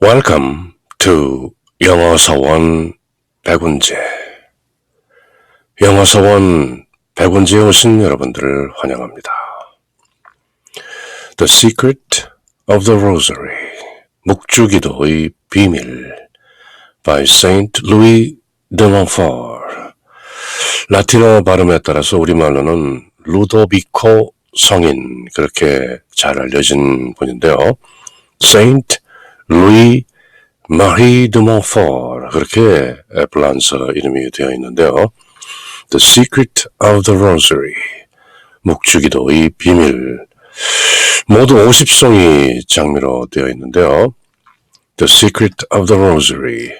Welcome to 영어서원 백운재. 영어서원 백운재에 오신 여러분들을 환영합니다. The Secret of the Rosary, 묵주기도의 비밀 by Saint Louis de Montfort. 라틴어 발음에 따라서 우리말로는 루도비코 성인, 그렇게 잘 알려진 분인데요. Saint Louis Marie de Montfort, 그렇게 프랑스어 이름이 되어 있는데요. The Secret of the Rosary, 묵주기도의 비밀, 모두 50송이 장미로 되어 있는데요. The Secret of the Rosary,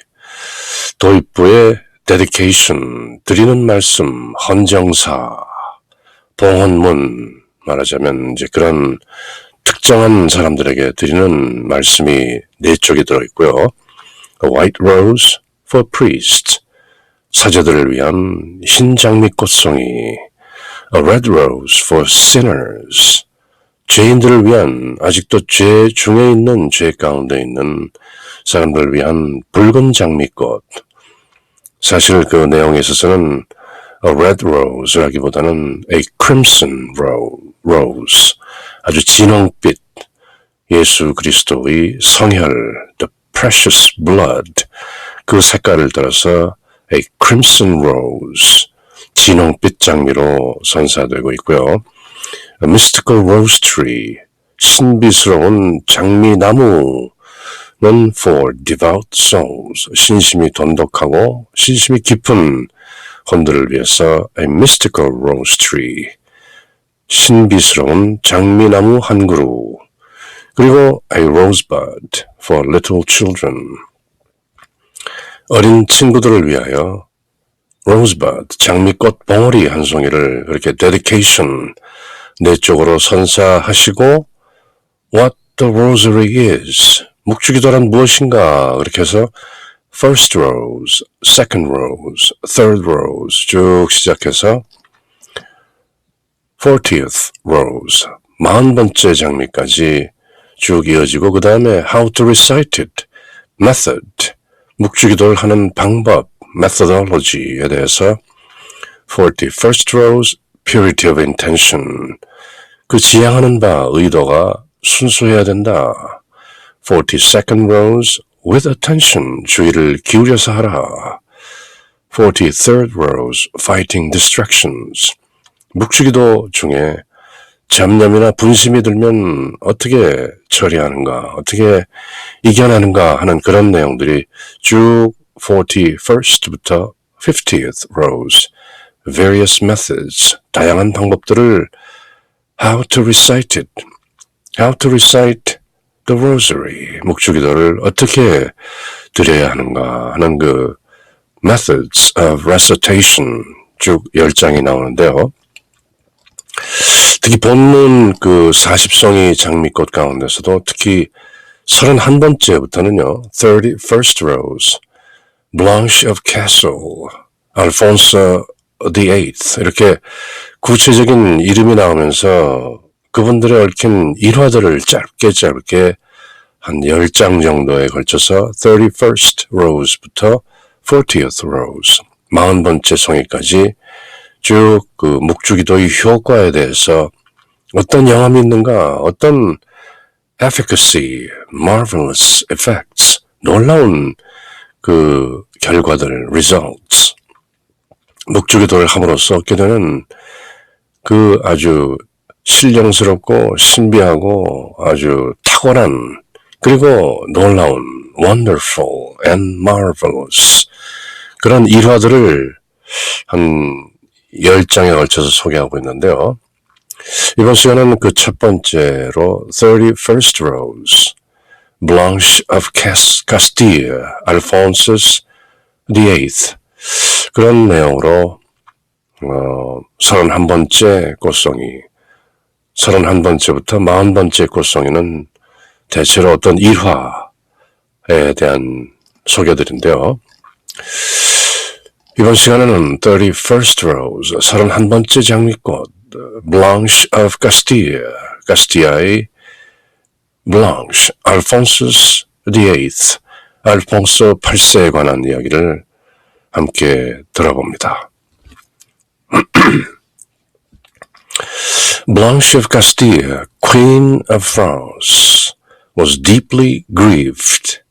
도입부의 dedication, 드리는 말씀, 헌정사, 봉헌문, 말하자면 이제 그런 특정한 사람들에게 드리는 말씀이 4쪽이 들어있고요. A white rose for priests, 사제들을 위한 흰 장미꽃송이. A red rose for sinners, 죄인들을 위한, 아직도 죄 중에 있는, 죄 가운데 있는 사람들을 위한 붉은 장미꽃. 사실 그 내용에 있어서는 a red rose라기보다는 a crimson rose, 아주 진홍빛, 예수 그리스도의 성혈, the precious blood, 그 색깔을 따라서 a crimson rose, 진홍빛 장미로 선사되고 있고요. A mystical rose tree, 신비스러운 장미나무는 for devout souls, 신심이 돈독하고 신심이 깊은 혼들을 위해서 a mystical rose tree, 신비스러운 장미나무 한 그루. 그리고 a rosebud for little children, 어린 친구들을 위하여 rosebud, 장미꽃 봉오리 한 송이를 그렇게 dedication, 4쪽으로 선사하시고 what the rosary is, 묵주기도란 무엇인가, 그렇게 해서 first rose, second rose, third rose 쭉 시작해서 40th rose, 40번째 장미까지 쭉 이어지고, 그 다음에 how to recite it, method, 묵주기도를 하는 방법, methodology에 대해서 41st rose, purity of intention, 그 지향하는 바, 의도가 순수해야 된다. 42nd rose, with attention, 주의를 기울여서 하라. 43rd rose, fighting distractions, 묵주기도 중에 잡념이나 분심이 들면 어떻게 처리하는가, 어떻게 이겨내는가 하는 그런 내용들이 쭉 41st부터 50th rose, various methods, 다양한 방법들을 how to recite it, how to recite the rosary, 묵주기도를 어떻게 드려야 하는가 하는 그 methods of recitation 쭉 10장이 나오는데요. 특히 본문 그 40송이 장미꽃 가운데서도 특히 31번째부터는요. 31st rose, Blanche of Castle, Alphonse VIII, 이렇게 구체적인 이름이 나오면서 그분들의 얽힌 일화들을 짧게 한 10장 정도에 걸쳐서 31st rose부터 40th rose, 40번째 송이까지 쭉 그 묵주기도의 효과에 대해서 어떤 영함이 있는가, 어떤 efficacy, marvelous effects, 놀라운 그 결과들, results, 묵주기도를 함으로써 얻게 되는 그 아주 신령스럽고 신비하고 아주 탁월한, 그리고 놀라운 wonderful and marvelous 그런 일화들을 한 10장에 걸쳐서 소개하고 있는데요. 이번 시간은 그 첫 번째로 31st rose, Blanche of Castile, Alphonsus VIII, 그런 내용으로 31번째 꽃송이, 31번째부터 40번째 꽃송이는 대체로 어떤 일화에 대한 소개들인데요. 이번 시간에는 31st rose, 31번째 장미꽃, Blanche of Castile, 카스티아의 Blanche, Alphonsus VIII, 알폰소 8세에 관한 이야기를 함께 들어봅니다. Blanche of Castile, Queen of France, was deeply grieved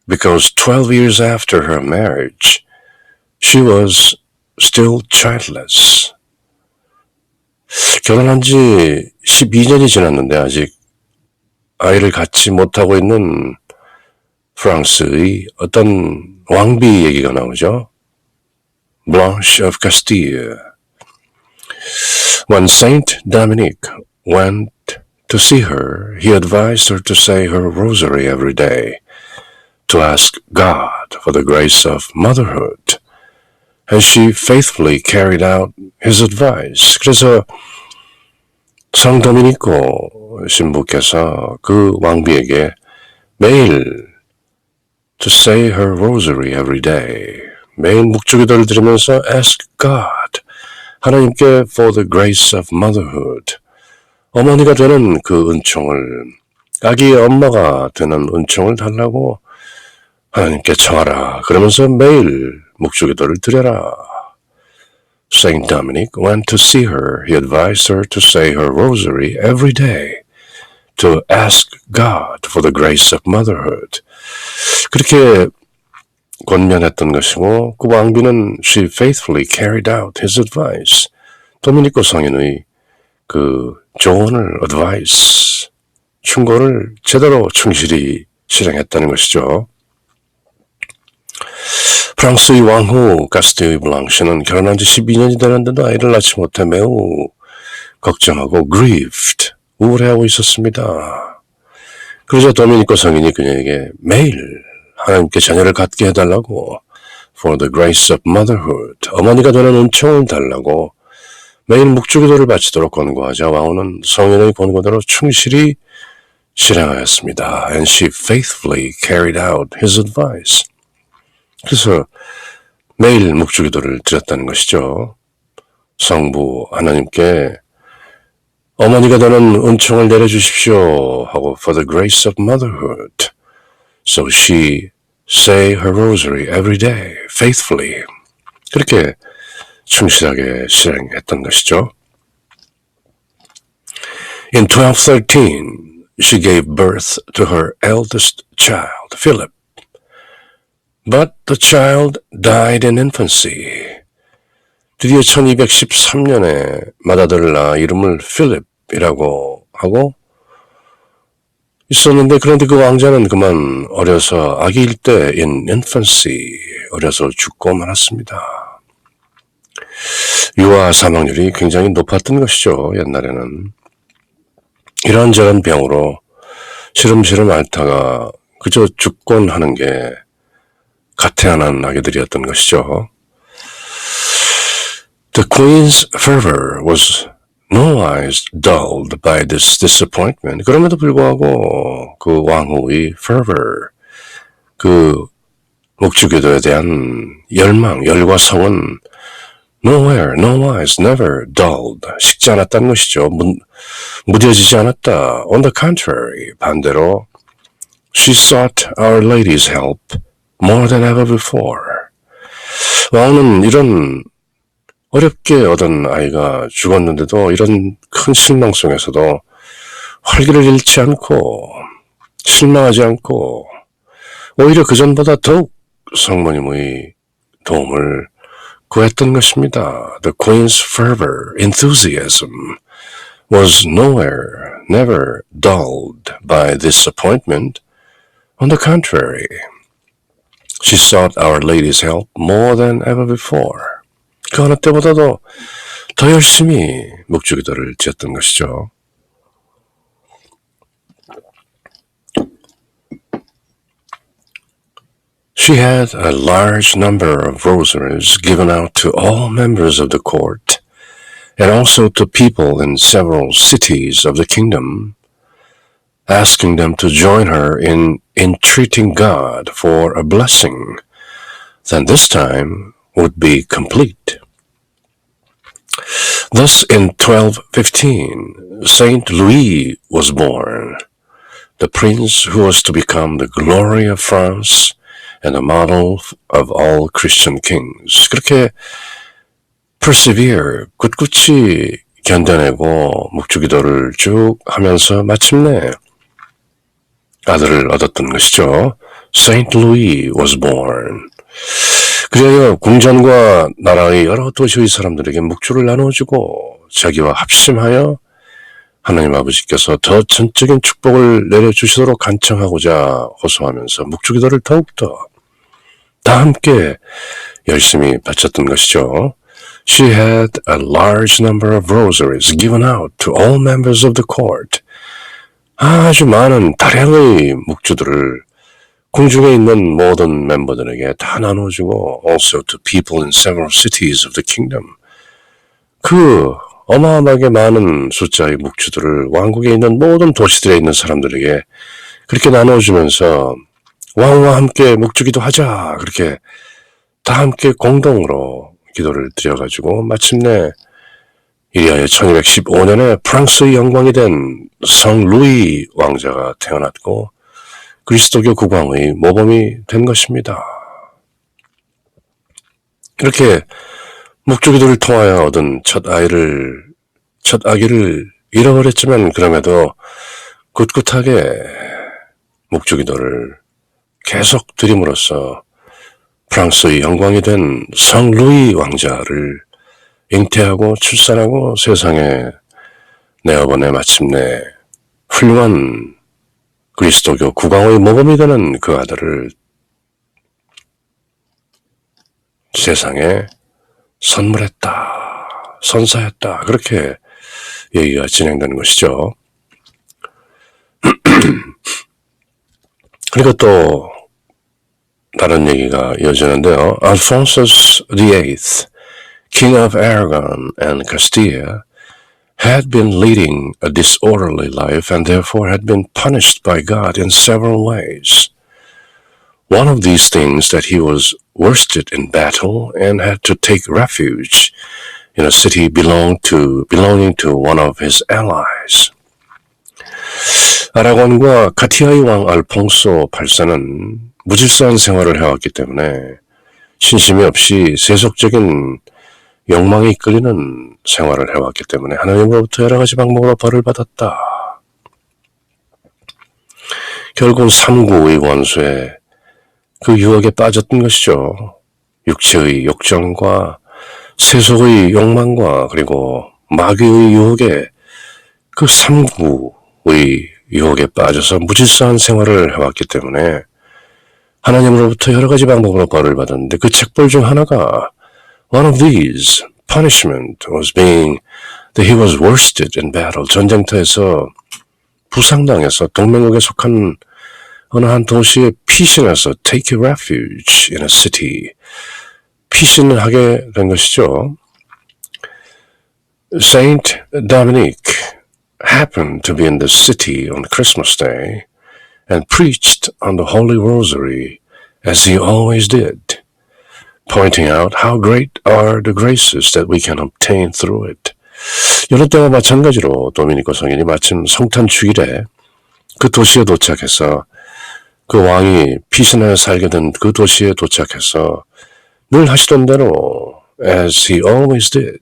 because 12 years after her marriage, she was still childless. 결혼한 지 12년이 지났는데 아직 아이를 갖지 못하고 있는 프랑스의 어떤 왕비 얘기가 나오죠. Blanche of Castile. When Saint Dominic went to see her, he advised her to say her rosary every day, to ask God for the grace of motherhood. And she faithfully carried out his advice. 그래서 성 도미니코 신부께서 그 왕비에게 매일 to say her rosary every day, 매일 묵주기도를 드리면서 ask God, 하나님께 for the grace of motherhood, 어머니가 되는 그 은총을, 아기의 엄마가 되는 은총을 달라고 하나님께 청하라. 그러면서 매일 묵주기도를 드려라. Saint Dominic went to see her. He advised her to say her rosary every day, to ask God for the grace of motherhood. 그렇게 권면했던 것이고 그 왕비는 she faithfully carried out his advice. 도미니코 성인의 그 조언을 advice, 충고를 제대로 충실히 실행했다는 것이죠. 프랑스의 왕후 가스티의 블랑시는 결혼한 지 12년이 되는데도 아이를 낳지 못해 매우 걱정하고 grieved, 우울해하고 있었습니다. 그러자 도미니코 성인이 그녀에게 매일 하나님께 자녀를 갖게 해달라고 for the grace of motherhood, 어머니가 되는 은총을 달라고 매일 묵주기도를 바치도록 권고하자 왕후는 성인의 권고대로 충실히 실행하였습니다. And she faithfully carried out his advice. 그래서 매일 묵주기도를 드렸다는 것이죠. 성부 하나님께 어머니가 되는 은총을 내려주십시오 하고 for the grace of motherhood. So she say her rosary every day, faithfully. 그렇게 충실하게 실행했던 것이죠. In 1213, she gave birth to her eldest child, Philip. But the child died in infancy. 드디어 1213년에 맏아들을 낳아 이름을 필립이라고 하고 있었는데 그런데 그 왕자는 그만 어려서 아기일 때 in infancy, 어려서 죽고 말았습니다. 유아 사망률이 굉장히 높았던 것이죠. 옛날에는. 이런저런 병으로 시름시름 앓다가 그저 죽곤 하는 게 가태한한 아기들이었던 것이죠. The queen's fervor was nowise dulled by this disappointment. 그럼에도 불구하고 그 왕후의 fervor, 그 묵주기도에 대한 열망, 열과성은 nowhere, nowise, never dulled, 식지 않았다는 것이죠. 무뎌지지 않았다. On the contrary, 반대로 she sought Our Lady's help more than ever before. 왕은 이런 어렵게 얻은 아이가 죽었는데도 이런 큰 실망 속에서도 활기를 잃지 않고 실망하지 않고 오히려 그전보다 더욱 성모님의 도움을 구했던 것입니다. The Queen's fervor, enthusiasm was nowhere, never dulled by disappointment. On the contrary, she sought Our Lady's help more than ever before. 그 어느 때보다도 더 열심히 묵주기도를 지었던 것이죠. She had a large number of rosaries given out to all members of the court and also to people in several cities of the kingdom, asking them to join her in entreating God for a blessing that this time would be complete. Thus in 1215, Saint Louis was born. the prince who was to become the glory of France and the model of all Christian kings. 그렇게 persevere, 꿋꿋이 견뎌내고 묵주기도를 쭉 하면서 마침내 아들을 얻었던 것이죠. Saint Louis was born. 그리하여 궁전과 나라의 여러 도시의 사람들에게 묵주를 나눠주고 자기와 합심하여 하나님 아버지께서 더 전적인 축복을 내려주시도록 간청하고자 호소하면서 묵주기도를 더욱더 다 함께 열심히 바쳤던 것이죠. She had a large number of rosaries given out to all members of the court. 아주 많은 다량의 묵주들을 궁중에 있는 모든 멤버들에게 다 나눠주고 also to people in several cities of the kingdom. 그 어마어마하게 많은 숫자의 묵주들을 왕국에 있는 모든 도시들에 있는 사람들에게 그렇게 나눠주면서 왕과 함께 묵주기도 하자 그렇게 다 함께 공동으로 기도를 드려가지고 마침내 이리하여 1215년에 프랑스의 영광이 된 성 루이 왕자가 태어났고 그리스도교 국왕의 모범이 된 것입니다. 이렇게 묵주기도를 통하여 얻은 첫 아기를 잃어버렸지만 그럼에도 꿋꿋하게 묵주기도를 계속 드림으로써 프랑스의 영광이 된 성 루이 왕자를 잉태하고 출산하고 세상에 내어보내 마침내 훌륭한 그리스도교 국왕의 모범이 되는 그 아들을 세상에 선사했다. 그렇게 얘기가 진행되는 것이죠. 그리고 또 다른 얘기가 이어지는데요. Alphonsus VIII, King of Aragon and Castilla, had been leading a disorderly life and therefore had been punished by God in several ways. One of these things that he was worsted in battle and had to take refuge in a city belonging to one of his allies. 아라곤과 카티아의 왕 알퐁소 8세는 무질서한 생활을 해왔기 때문에 신심이 없이 세속적인 욕망에 이끌리는 생활을 해왔기 때문에 하나님으로부터 여러 가지 방법으로 벌을 받았다. 결국은 삼구의 원수에 그 유혹에 빠졌던 것이죠. 육체의 욕정과 세속의 욕망과 그리고 마귀의 유혹에 그 삼구의 유혹에 빠져서 무질서한 생활을 해왔기 때문에 하나님으로부터 여러 가지 방법으로 벌을 받았는데 그 책벌 중 하나가 one of these punishment was being that he was worsted in battle. 전쟁터에서 부상당해서 동맹국에 속한 어느 한 도시에 피신해서 take refuge in a city. 피신을 하게 된 것이죠. Saint Dominic happened to be in the city on Christmas Day and preached on the Holy Rosary as he always did, pointing out how great are the graces that we can obtain through it. 여느 때와 마찬가지로 도미니코 성인이 마침 성탄 주일에 그 도시에 도착해서 그 왕이 피신하여 살게 된 그 도시에 도착해서 늘 하시던 대로 as he always did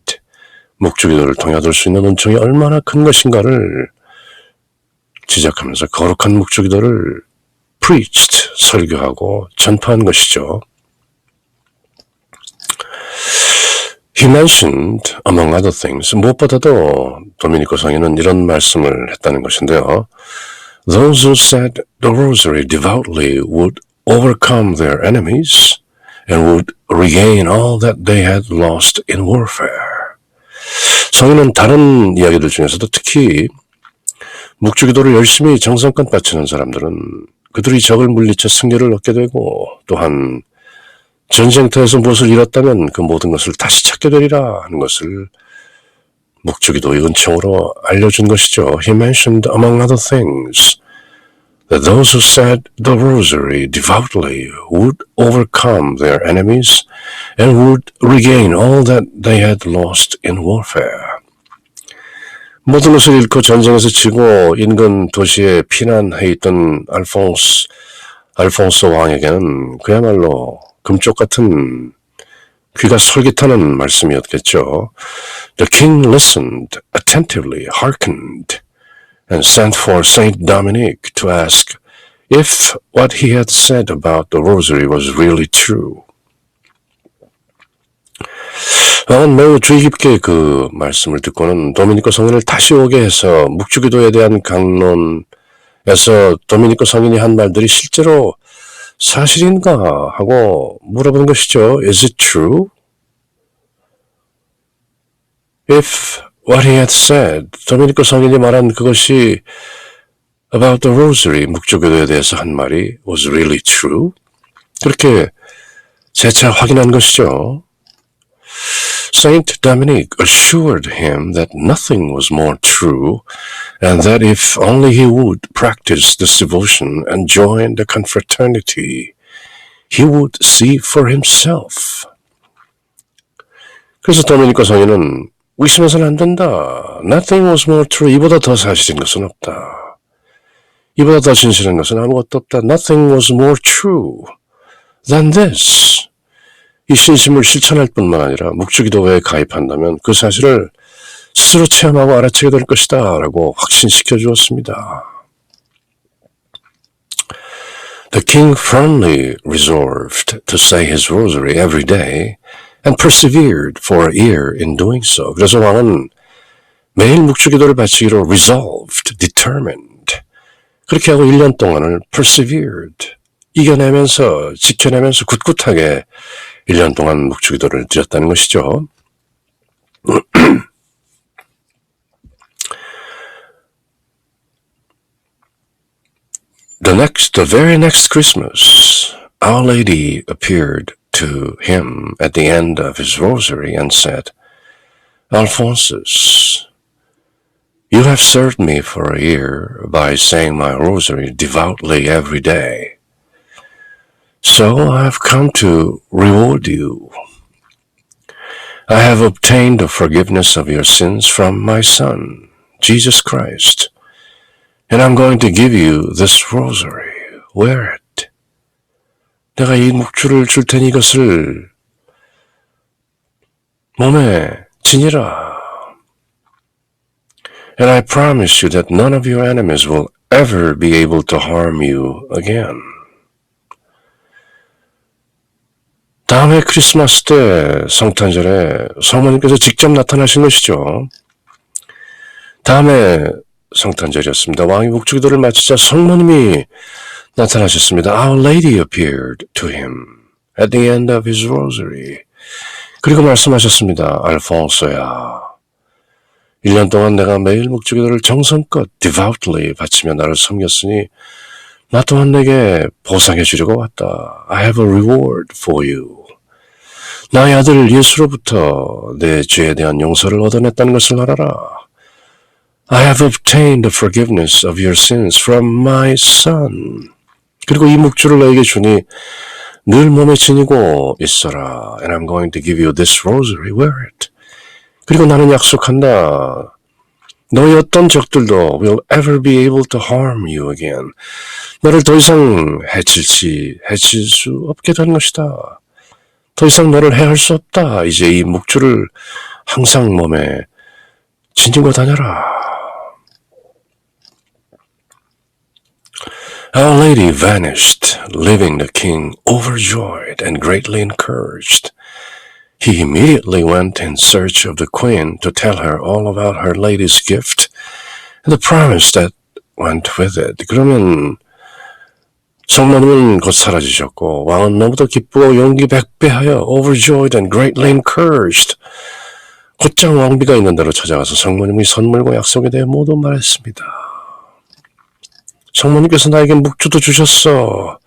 묵주기도를 통해 얻을 수 있는 은총이 얼마나 큰 것인가를 지적하면서 거룩한 묵주기도를 preached 설교하고 전파한 것이죠. He mentioned, among other things, 무엇보다도 도미니코 성인은 이런 말씀을 했다는 것인데요. Those who said the rosary devoutly would overcome their enemies and would regain all that they had lost in warfare. 성인은 다른 이야기들 중에서도 특히 묵주기도를 열심히 정성껏 바치는 사람들은 그들이 적을 물리쳐 승리를 얻게 되고 또한 전쟁터에서 무엇을 잃었다면 그 모든 것을 다시 찾게 되리라 하는 것을 묵주기도의 은총으로 알려준 것이죠. He mentioned, among other things, that those who said the rosary devoutly would overcome their enemies and would regain all that they had lost in warfare. 모든 것을 잃고 전쟁에서 지고 인근 도시에 피난해 있던 알폰소 왕에게는 그야말로 금쪽 같은 귀가 솔깃하는 말씀이었겠죠. The king listened attentively, hearkened, and sent for Saint Dominic to ask if what he had said about the rosary was really true. 왕은 매우 주의 깊게 그 말씀을 듣고는 도미니코 성인을 다시 오게 해서 묵주기도에 대한 강론에서 도미니코 성인이 한 말들이 실제로 사실인가 하고 물어본 것이죠. Is it true? If what he had said, 도미니코 성인이 말한 그것이 about the rosary, 묵주기도에 대해서 한 말이 was really true? 그렇게 재차 확인한 것이죠. Saint Dominic assured him that nothing was more true, and that if only he would practice this devotion and join the confraternity, he would see for himself. 그래서 도미니코 성인은 의심해서는 안 된다. Nothing was more true. 이보다 더 사실인 것은 없다. 이보다 더 진실한 것은 아무것도 없다. Nothing was more true than this. 이 신심을 실천할 뿐만 아니라 묵주기도회에 가입한다면 그 사실을 스스로 체험하고 알아채게 될 것이다 라고 확신시켜 주었습니다. The king firmly resolved to say his rosary every day and persevered for a year in doing so. 그래서 왕은 매일 묵주기도를 바치기로 resolved, determined. 그렇게 하고 1년 동안을 persevered, 이겨내면서 지켜내면서 굳굳하게 1년 동안 묵주기도를 드렸다는 것이죠. The very next Christmas, Our Lady appeared to him at the end of his rosary and said, Alphonsus, you have served me for a year by saying my rosary devoutly every day. So I have come to reward you. I have obtained the forgiveness of your sins from my Son, Jesus Christ, and I'm going to give you this rosary. Wear it. 내가 이 묵주를 줄 테니 이것을 몸에 지니라. And I promise you that none of your enemies will ever be able to harm you again. 다음에 크리스마스 때 성탄절에 성모님께서 직접 나타나신 것이죠. 다음에 성탄절이었습니다. 왕이 묵주기도를 마치자 성모님이 나타나셨습니다. Our Lady appeared to him at the end of his rosary. 그리고 말씀하셨습니다. 알폰소야, 1년 동안 내가 매일 묵주기도를 정성껏 devoutly 바치며 나를 섬겼으니 나 또한 내게 보상해 주려고 왔다. I have a reward for you. 나의 아들 예수로부터 내 죄에 대한 용서를 얻어냈다는 것을 알아라. I have obtained the forgiveness of your sins from my son. 그리고 이 묵주를 너에게 주니 늘 몸에 지니고 있어라. And I'm going to give you this rosary. Wear it. 그리고 나는 약속한다. 너의 어떤 적들도 will ever be able to harm you again. 너를 더 이상 해칠 수 없게 될 것이다. 더 이상 너를 해할 수 없다. 이제 이 묵주를 항상 몸에 지니고 다녀라. Our Lady vanished, leaving the king overjoyed and greatly encouraged. He immediately went in search of the queen to tell her all about her lady's gift and the promise that went with it. 그러면 성모님은 곧 사라지셨고 왕은 너무도 기쁘고 용기 백배하여 overjoyed and greatly encouraged. 곧장 왕비가 있는 데로 찾아가서 성모님의 선물과 약속에 대해 모두 말했습니다. 성모님께서 나에게 묵주도 주셨어.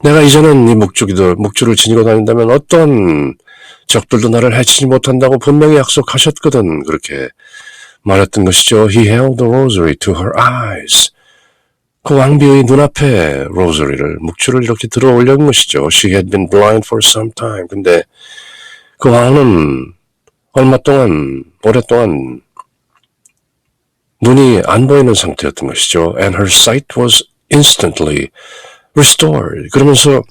내가 이제는 이 묵주를 지니고 다닌다면 어떤 적들도 나를 해치지 못한다고 분명히 약속하셨거든. 그렇게 말했던 것이죠. He held the rosary to her eyes. 그 왕비의 눈앞에 로저리를, 묵주를 이렇게 들어 올린 것이죠. She had been blind for some time. 근데 그 왕은 오랫동안 눈이 안 보이는 상태였던 것이죠. And her sight was instantly restored. 그러면서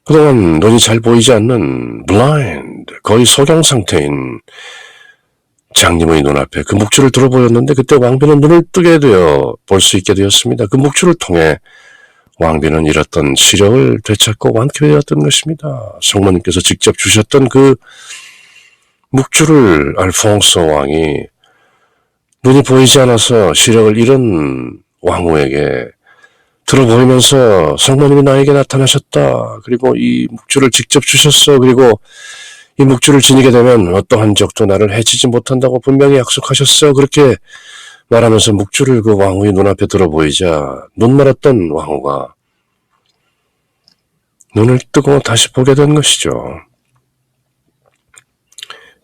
그동안 눈이 잘 보이지 않는 blind, 거의 소경 상태인 장님의 눈앞에 그 묵주를 들어보였는데 그때 왕비는 눈을 뜨게 되어 볼 수 있게 되었습니다. 그 묵주를 통해 왕비는 잃었던 시력을 되찾고 완쾌되었던 것입니다. 성모님께서 직접 주셨던 그 묵주를 알퐁소 왕이 눈이 보이지 않아서 시력을 잃은 왕후에게 들어보이면서 성모님이 나에게 나타나셨다. 그리고 이 묵주를 직접 주셨어. 그리고 이 묵주를 지니게 되면 어떠한 적도 나를 해치지 못한다고 분명히 약속하셨어. 그렇게 말하면서 묵주를 그 왕후의 눈앞에 들어보이자 눈 멀었던 왕후가 눈을 뜨고 다시 보게 된 것이죠.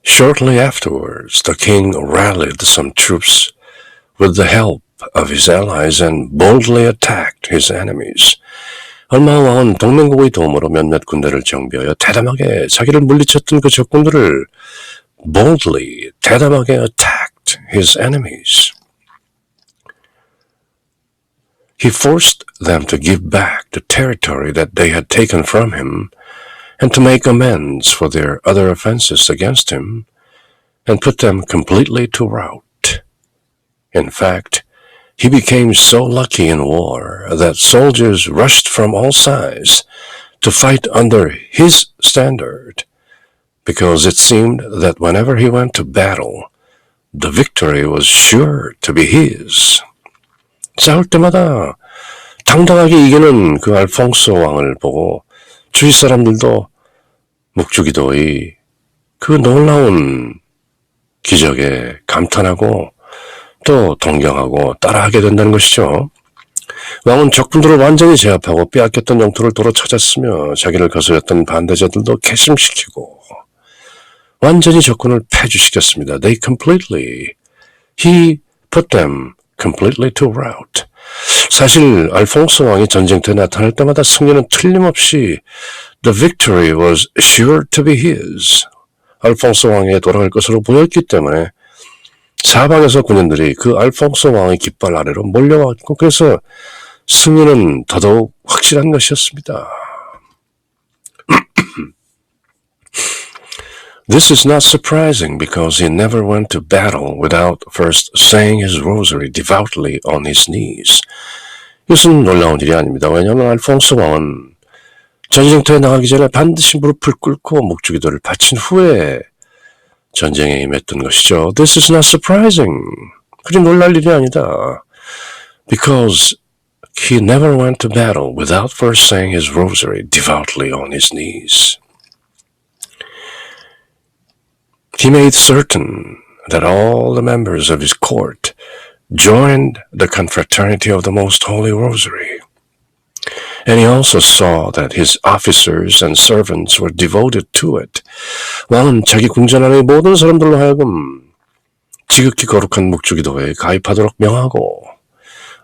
Shortly afterwards, the king rallied some troops with the help of his allies and boldly attacked his enemies. 얼마 후 왕은 동맹국의 도움으로 몇몇 군대를 정비하여 대담하게 자기를 물리쳤던 그 적군들을 boldly, 대담하게 attacked his enemies. He forced them to give back the territory that they had taken from him and to make amends for their other offenses against him and put them completely to rout. In fact, he became so lucky in war that soldiers rushed from all sides to fight under his standard, because it seemed that whenever he went to battle, the victory was sure to be his. 싸울 때마다 당당하게 이기는 그 알퐁소 왕을 보고 주위 사람들도 묵주기도의 그 놀라운 기적에 감탄하고 또 동경하고 따라하게 된다는 것이죠. 왕은 적군들을 완전히 제압하고 빼앗겼던 영토를 도로 찾았으며 자기를 거스렸던 반대자들도 괘씸시키고 완전히 적군을 패주시켰습니다. He put them completely to rout. 사실 알퐁소 왕이 전쟁터에 나타날 때마다 승리는 틀림없이 the victory was sure to be his. 알퐁소 왕에게 돌아갈 것으로 보였기 때문에 사방에서 군인들이 그 알퐁소 왕의 깃발 아래로 몰려왔고 그래서 승리는 더더욱 확실한 것이었습니다. This is not surprising because he never went to battle without first saying his rosary devoutly on his knees. 이것은 놀라운 일이 아닙니다. 왜냐하면 알퐁소 왕은 전쟁터에 나가기 전에 반드시 무릎을 꿇고 묵주기도를 바친 후에 전쟁에 임했던 것이죠. This is not surprising. 그리 놀랄 일이 아니다. Because he never went to battle without first saying his rosary devoutly on his knees. He made certain that all the members of his court joined the confraternity of the Most Holy Rosary. And he also saw that his officers and servants were devoted to it. 왕은 자기 궁전 안의 모든 사람들로 하여금 지극히 거룩한 묵주기도에 가입하도록 명하고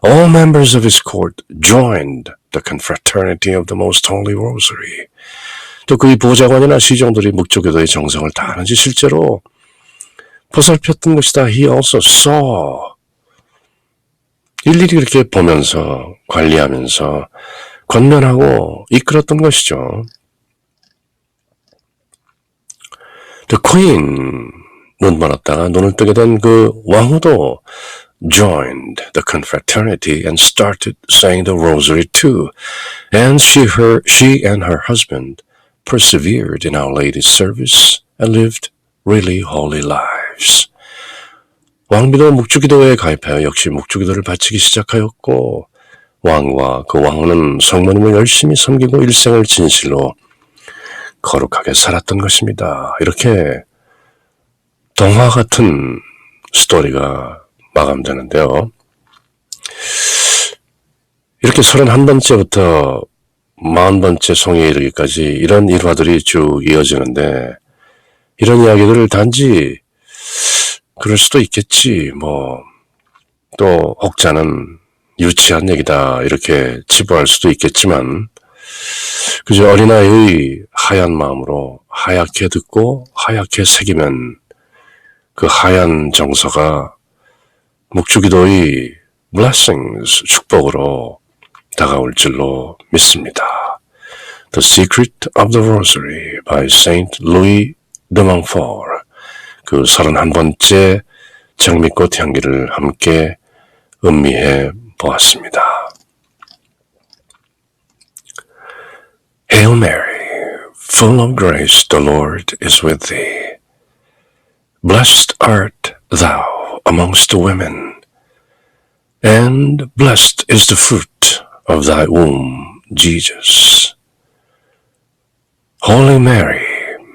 all members of his court joined the confraternity of the Most Holy Rosary. 또 그의 보좌관이나 시종들이 묵주기도의 정성을 다하는지 실제로 보살폈던 것이다. He also saw. 일일이 그렇게 보면서 관리하면서 권면하고 이끌었던 것이죠. The Queen, 눈 멀었다가 눈을 뜨게 된 그 왕후도 joined the confraternity and started saying the rosary too. And she and her husband persevered in Our Lady's service and lived really holy lives. 왕비도 묵주기도에 가입하여 역시 묵주기도를 바치기 시작하였고 왕과 그 왕후는 성모님을 열심히 섬기고 일생을 진실로 거룩하게 살았던 것입니다. 이렇게 동화 같은 스토리가 마감되는데요. 이렇게 31번째부터 40번째 송이에 이르기까지 이런 일화들이 쭉 이어지는데 이런 이야기들을 단지 그럴 수도 있겠지 또 혹자는 유치한 얘기다 이렇게 치부할 수도 있겠지만 그저 어린아이의 하얀 마음으로 하얗게 듣고 하얗게 새기면 그 하얀 정서가 묵주기도의 blessings, 축복으로 다가올 줄로 믿습니다. The Secret of the Rosary by Saint Louis de Montfort. 그 31번째 장미꽃 향기를 함께 음미해 보았습니다. Hail Mary, full of grace, the Lord is with thee. Blessed art thou amongst women, and blessed is the fruit of thy womb, Jesus. Holy Mary,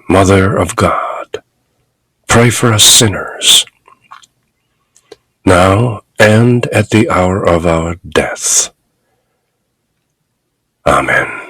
Mother of God, pray for us sinners, now and at the hour of our death. Amen.